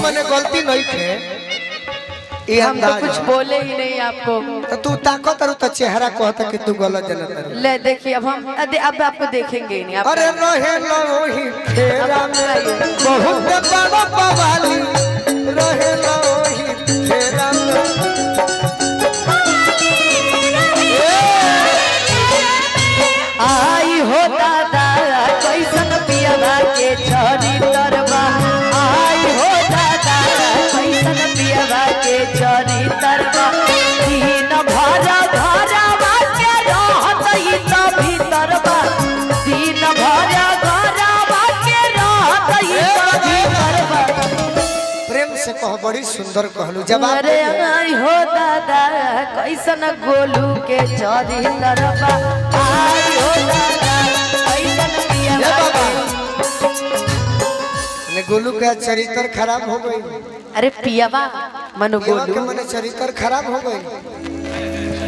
मैंने गलती नहीं थे। हम तो कुछ बोले ही नहीं आपको। तो तू ताकत और तो चेहरा कहता कि तू गलत जनत है। ले देखिए अब हम अब आपको देखेंगे ही नहीं आप। अरे रहे लोही फेरा में बहुत बड़ा पवाली रहे लोही फेरा में। आई हो दादा कैसन पियावा के चरी तरवा। आई हो दादा कैसन पियावा के चरी तरवा। दिन भरा घरवा के रहत ही त भीतरवा। दिन भरा घरवा के रहत ही त भीतरवा। प्रेम से कह बड़ी सुंदर कहलू जवाब। अरे आई हो दादा कैसन गोलू के चरी तरवा। आई हो दादा कैसन पियावा। गोलू का चरित्र खराब हो गई। अरे पियावा मनु गोलू के मने चरित्र खराब हो गई।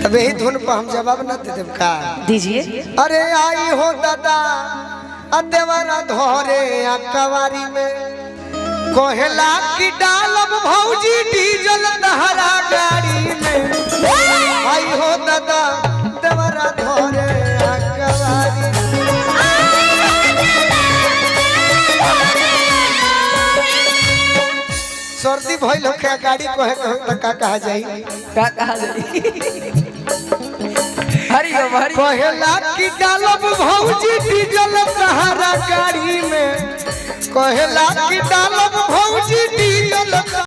तब यही धुन पर हम जवाब न दे देब का दीजिए। अरे आई हो दादा अदेवरा धोरे अकवारी में कोहला की डालब भौजी डीजल दहरा गाड़ी में। आई हो दादा देवरा धोरे अकवारी। सर्दी भइल हो क्या गाड़ी कहे तो का कहा जाई का कहा जाई। हरि ओम हरि कोहला की डालब भौजी डीजल दहरा गाड़ी में। कोहला की डालब